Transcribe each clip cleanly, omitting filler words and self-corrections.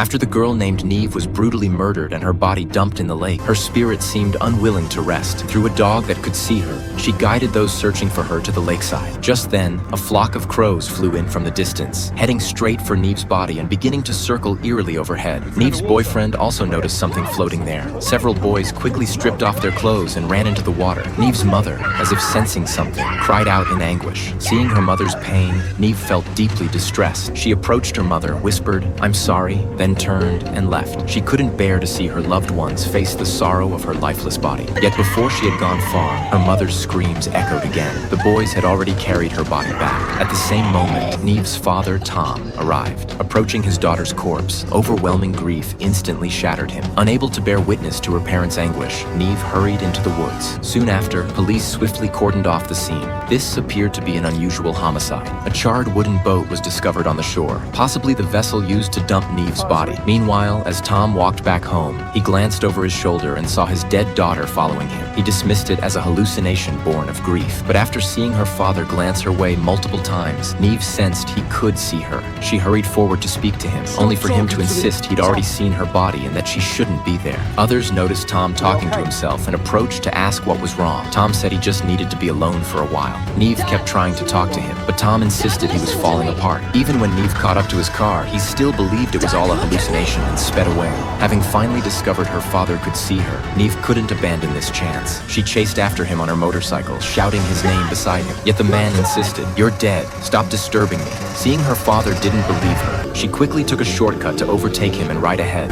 After the girl named Neve was brutally murdered and her body dumped in the lake, her spirit seemed unwilling to rest. Through a dog that could see her, she guided those searching for her to the lakeside. Just then, a flock of crows flew in from the distance, heading straight for Neve's body and beginning to circle eerily overhead. Neve's boyfriend also noticed something floating there. Several boys quickly stripped off their clothes and ran into the water. Neve's mother, as if sensing something, cried out in anguish. Seeing her mother's pain, Neve felt deeply distressed. She approached her mother, whispered, "I'm sorry," then turned and left. She couldn't bear to see her loved ones face the sorrow of her lifeless body. Yet before she had gone far, her mother's screams echoed again. The boys had already carried her body back. At the same moment, Neve's father, Tom, arrived. Approaching his daughter's corpse, overwhelming grief instantly shattered him. Unable to bear witness to her parents' anguish, Neve hurried into the woods. Soon after, police swiftly cordoned off the scene. This appeared to be an unusual homicide. A charred wooden boat was discovered on the shore, possibly the vessel used to dump Neve's body. Meanwhile, as Tom walked back home, he glanced over his shoulder and saw his dead daughter following him. He dismissed it as a hallucination born of grief. But after seeing her father glance her way multiple times, Neve sensed he could see her. She hurried forward to speak to him, only for him to insist he'd already seen her body and that she shouldn't be there. Others noticed Tom talking to himself and approached to ask what was wrong. Tom said he just needed to be alone for a while. Neve kept trying to talk to him, but Tom insisted he was falling apart. Even when Neve caught up to his car, he still believed it was all a hallucination and sped away. Having finally discovered her father could see her, Neve couldn't abandon this chance. She chased after him on her motorcycle, shouting his name beside him. Yet the man insisted, "You're dead. Stop disturbing me." Seeing her father didn't believe her, she quickly took a shortcut to overtake him and ride ahead.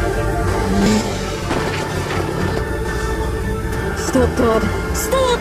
Stop, Dad. Stop!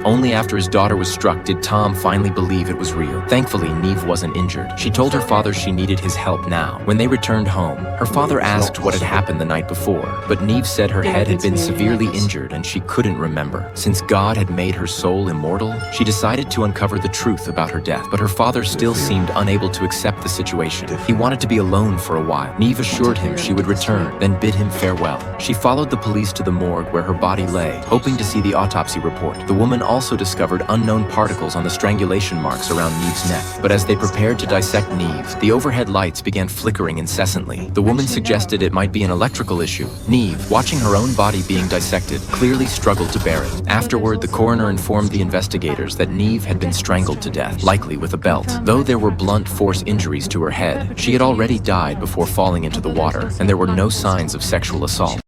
Only after his daughter was struck did Tom finally believe it was real. Thankfully, Neve wasn't injured. She told her father she needed his help now. When they returned home, her father asked what had happened the night before, but Neve said her head had been severely injured and she couldn't remember. Since God had made her soul immortal, she decided to uncover the truth about her death, but her father still seemed unable to accept the situation. He wanted to be alone for a while. Neve assured him she would return, then bid him farewell. She followed the police to the morgue where her body lay, hoping to see the autopsy report. The woman also discovered unknown particles on the strangulation marks around Neve's neck. But as they prepared to dissect Neve, the overhead lights began flickering incessantly. The woman suggested it might be an electrical issue. Neve, watching her own body being dissected, clearly struggled to bear it. Afterward, the coroner informed the investigators that Neve had been strangled to death, likely with a belt. Though there were blunt force injuries to her head, she had already died before falling into the water, and there were no signs of sexual assault.